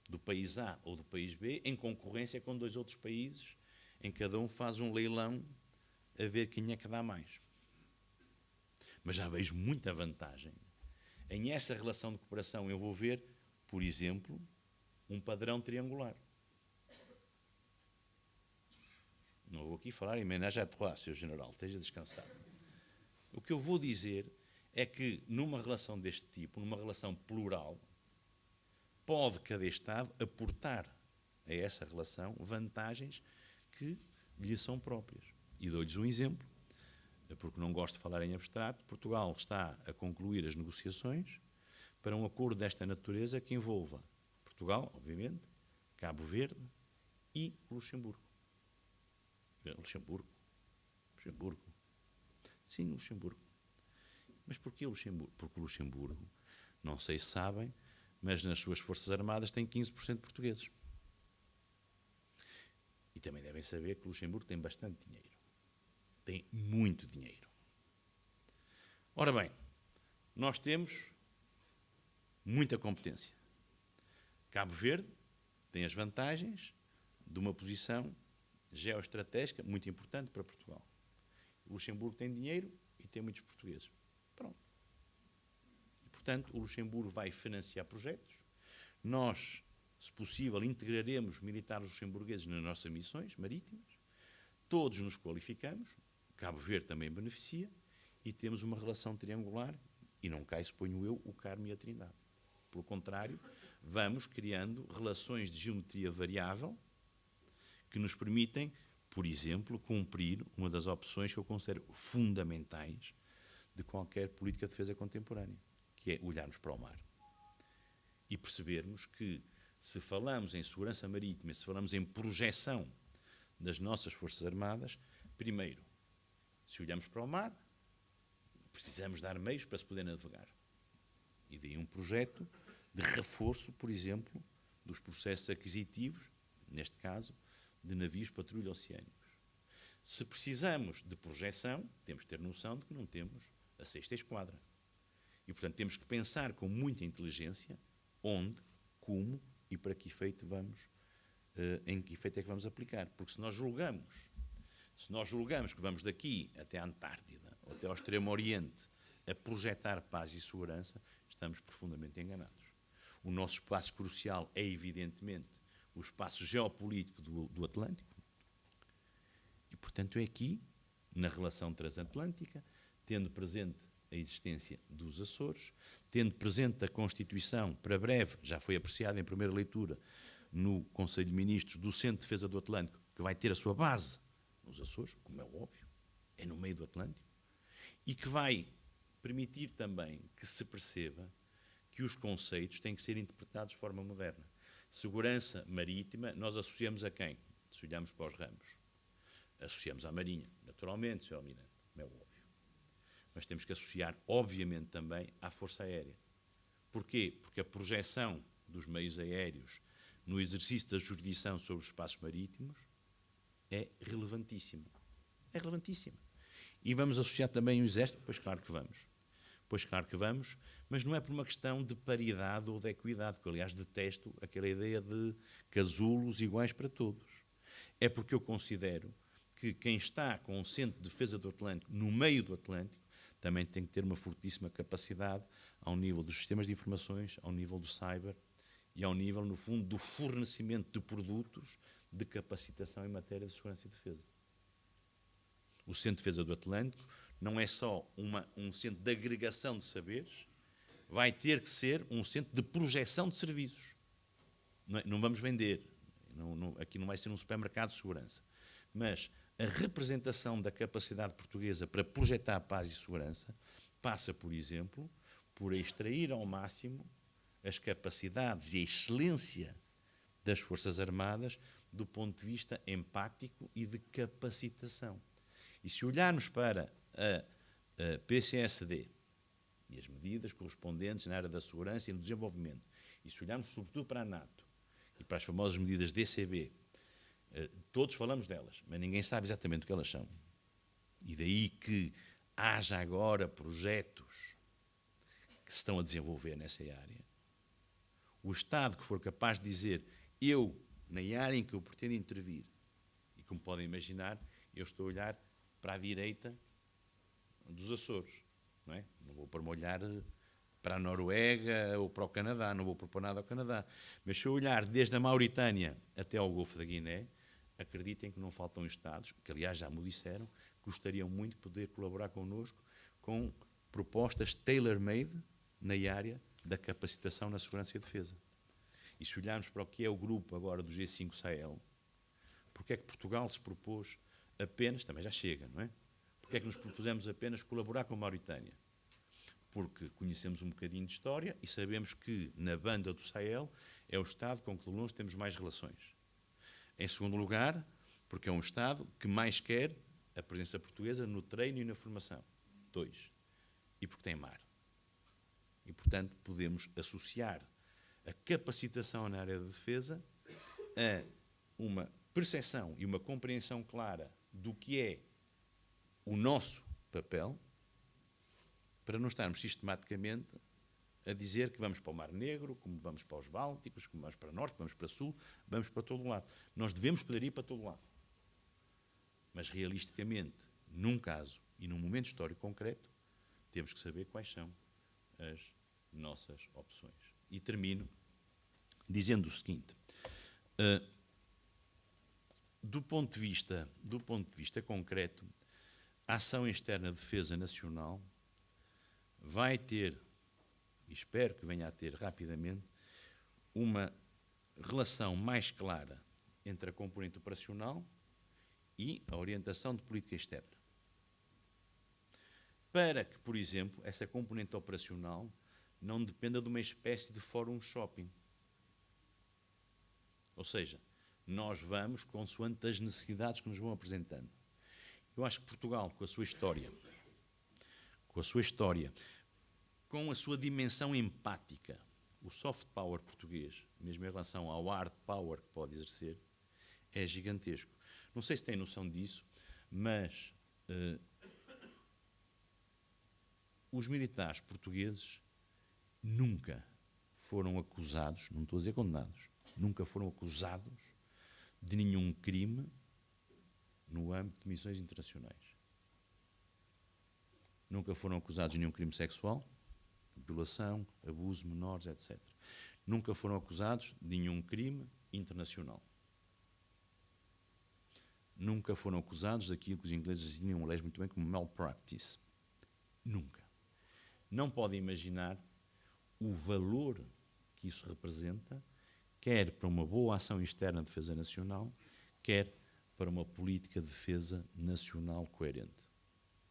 do país A ou do país B em concorrência com 2 outros países, em que cada um faz um leilão a ver quem é que dá mais. Mas já vejo muita vantagem em essa relação de cooperação envolver, por exemplo, um padrão triangular. Não vou aqui falar em ménage à trois, Sr. General, esteja descansado. O que eu vou dizer é que, numa relação deste tipo, numa relação plural, pode cada Estado aportar a essa relação vantagens que lhe são próprias. E dou-lhes um exemplo, porque não gosto de falar em abstrato. Portugal está a concluir as negociações para um acordo desta natureza que envolva Portugal, obviamente, Cabo Verde e Luxemburgo. Luxemburgo. Sim, Luxemburgo. Mas porquê Luxemburgo? Porque Luxemburgo, não sei se sabem, mas nas suas Forças Armadas tem 15% de portugueses. E também devem saber que Luxemburgo tem bastante dinheiro. Tem muito dinheiro. Ora bem, nós temos muita competência. Cabo Verde tem as vantagens de uma posição geoestratégica muito importante para Portugal. O Luxemburgo tem dinheiro e tem muitos portugueses. Pronto. E, portanto, o Luxemburgo vai financiar projetos. Nós, se possível, integraremos militares luxemburgueses nas nossas missões marítimas. Todos nos qualificamos. Cabo Verde também beneficia. E temos uma relação triangular. E não cai, suponho eu, o Carmo e a Trindade. Pelo contrário, vamos criando relações de geometria variável que nos permitem, por exemplo, cumprir uma das opções que eu considero fundamentais de qualquer política de defesa contemporânea, que é olharmos para o mar e percebermos que, se falamos em segurança marítima, se falamos em projeção das nossas Forças Armadas, primeiro, se olhamos para o mar, precisamos dar meios para se poder navegar. E daí um projeto de reforço, por exemplo, dos processos aquisitivos, neste caso, de navios patrulha oceânicos. Se precisamos de projeção, temos de ter noção de que não temos a 6ª Esquadra. E, portanto, temos que pensar com muita inteligência onde, como e para que efeito vamos em que efeito é que vamos aplicar. Porque se nós julgamos que vamos daqui até a Antártida, ou até ao Extremo Oriente, a projetar paz e segurança, estamos profundamente enganados. O nosso espaço crucial é, evidentemente, o espaço geopolítico do Atlântico. E, portanto, é aqui, na relação transatlântica, tendo presente a existência dos Açores, tendo presente a Constituição, para breve, já foi apreciada em primeira leitura no Conselho de Ministros, do Centro de Defesa do Atlântico, que vai ter a sua base nos Açores, como é óbvio, é no meio do Atlântico, e que vai permitir também que se perceba que os conceitos têm que ser interpretados de forma moderna. Segurança marítima, nós associamos a quem? Se olharmos para os ramos. Associamos à Marinha, naturalmente, Sr. Almirante, como é óbvio. Mas temos que associar, obviamente, também à Força Aérea. Porquê? Porque a projeção dos meios aéreos no exercício da jurisdição sobre os espaços marítimos é relevantíssima. É relevantíssima. E vamos associar também o Exército? Pois claro que vamos. Pois claro que vamos, mas não é por uma questão de paridade ou de equidade, que eu, aliás, detesto aquela ideia de casulos iguais para todos. É porque eu considero que quem está com o Centro de Defesa do Atlântico no meio do Atlântico também tem que ter uma fortíssima capacidade ao nível dos sistemas de informações, ao nível do cyber e ao nível, no fundo, do fornecimento de produtos de capacitação em matéria de segurança e defesa. O Centro de Defesa do Atlântico não é só um centro de agregação de saberes, vai ter que ser um centro de projeção de serviços. Não vamos vender, aqui não vai ser um supermercado de segurança, mas a representação da capacidade portuguesa para projetar paz e segurança passa, por exemplo, por extrair ao máximo as capacidades e a excelência das Forças Armadas do ponto de vista empático e de capacitação. E se olharmos para a PCSD e as medidas correspondentes na área da segurança e no desenvolvimento, e se olharmos sobretudo para a NATO e para as famosas medidas DCB, todos falamos delas, mas ninguém sabe exatamente o que elas são. E daí que haja agora projetos que se estão a desenvolver nessa área. O Estado que for capaz de dizer, eu, na área em que eu pretendo intervir, e como podem imaginar, eu estou a olhar para a direita dos Açores, não é? Não vou para olhar para a Noruega ou para o Canadá, não vou propor nada ao Canadá. Mas se eu olhar desde a Mauritânia até ao Golfo da Guiné, acreditem que não faltam Estados, que aliás já me disseram, gostariam muito de poder colaborar connosco com propostas tailor-made na área da capacitação na segurança e defesa. E se olharmos para o que é o grupo agora do G5 Sahel, porque é que Portugal se propôs apenas, também já chega, não é? Porque é que nos propusemos apenas colaborar com a Mauritânia? Porque conhecemos um bocadinho de história e sabemos que na banda do Sahel é o Estado com que de longe temos mais relações. Em segundo lugar, porque é um Estado que mais quer a presença portuguesa no treino e na formação. 2. E porque tem mar. E, portanto, podemos associar a capacitação na área da defesa a uma percepção e uma compreensão clara do que é o nosso papel, para não estarmos sistematicamente a dizer que vamos para o Mar Negro, como vamos para os Bálticos, como vamos para o Norte, vamos para o Sul, vamos para todo o lado. Nós devemos poder ir para todo o lado. Mas, realisticamente, num caso e num momento histórico concreto, temos que saber quais são as nossas opções. E termino dizendo o seguinte. Do ponto de vista concreto, a ação externa de defesa nacional vai ter, e espero que venha a ter rapidamente, uma relação mais clara entre a componente operacional e a orientação de política externa. Para que, por exemplo, essa componente operacional não dependa de uma espécie de fórum shopping. Ou seja, nós vamos consoante as necessidades que nos vão apresentando. Eu acho que Portugal, com a sua história, com a sua dimensão empática, o soft power português, mesmo em relação ao hard power que pode exercer, é gigantesco. Não sei se têm noção disso, mas os militares portugueses nunca foram acusados, não estou a dizer condenados, nunca foram acusados de nenhum crime no âmbito de missões internacionais. Nunca foram acusados de nenhum crime sexual, violação, abuso de menores, etc. Nunca foram acusados de nenhum crime internacional. Nunca foram acusados daquilo que os ingleses diziam muito bem como malpractice. Nunca. Não podem imaginar o valor que isso representa, quer para uma boa ação externa de defesa nacional, quer para uma política de defesa nacional coerente.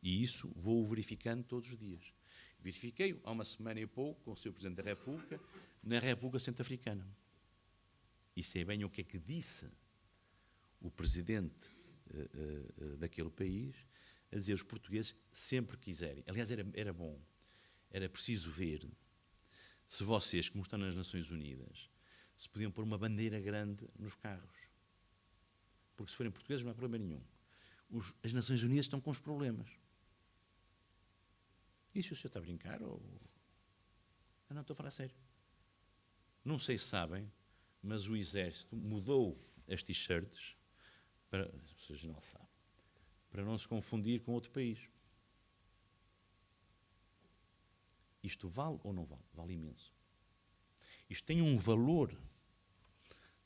E isso vou verificando todos os dias. Verifiquei-o há uma semana e pouco com o Sr. Presidente da República, na República Centro-Africana. E sei bem o que é que disse o Presidente daquele país, a dizer os portugueses sempre quiserem. Aliás, era bom, era preciso ver se vocês, como estão nas Nações Unidas, se podiam pôr uma bandeira grande nos carros. Porque se forem portugueses não há problema nenhum. As Nações Unidas estão com os problemas. E se o senhor está a brincar? Ou... Eu não estou a falar sério. Não sei se sabem, mas o Exército mudou as t-shirts, para, o Sr. General sabe, para não se confundir com outro país. Isto vale ou não vale? Vale imenso. Isto tem um valor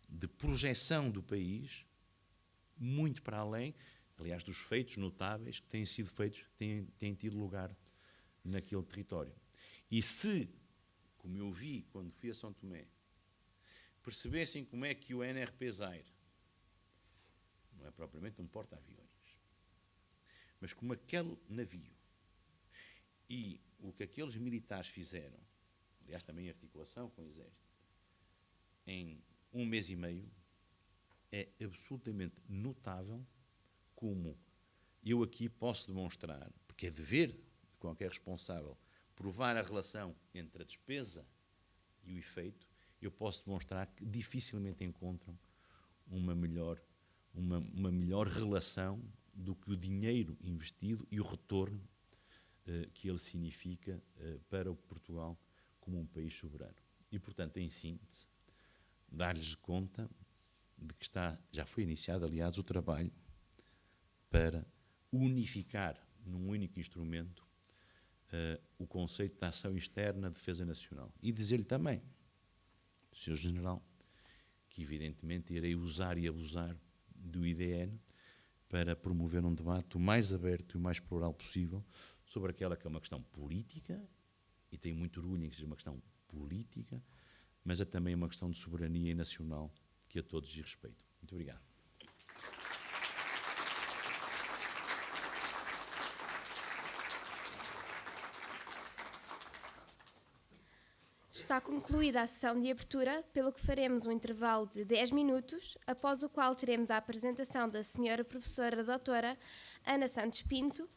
de projeção do país muito para além, aliás, dos feitos notáveis que têm sido feitos, têm tido lugar naquele território. E se, como eu vi quando fui a São Tomé, percebessem como é que o NRP Zaire, não é propriamente um porta-aviões, mas como aquele navio e o que aqueles militares fizeram, aliás também em articulação com o Exército, em 1 mês e meio, é absolutamente notável como eu aqui posso demonstrar, porque é dever de qualquer responsável provar a relação entre a despesa e o efeito, eu posso demonstrar que dificilmente encontram uma melhor relação do que o dinheiro investido e o retorno que ele significa para o Portugal como um país soberano. E, portanto, em síntese, dar-lhes conta de que já foi iniciado, aliás, o trabalho para unificar num único instrumento o conceito de ação externa de defesa nacional. E dizer-lhe também, Sr. General, que evidentemente irei usar e abusar do IDN para promover um debate o mais aberto e o mais plural possível sobre aquela que é uma questão política, e tenho muito orgulho em que seja uma questão política, mas é também uma questão de soberania nacional que a todos diz respeito. Muito obrigado. Está concluída a sessão de abertura, pelo que faremos um intervalo de 10 minutos, após o qual teremos a apresentação da Sra. Professora Doutora Ana Santos Pinto,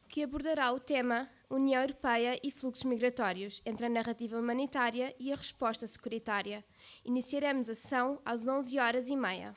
que abordará o tema União Europeia e fluxos migratórios, entre a narrativa humanitária e a resposta securitária. Iniciaremos a sessão às 11h30.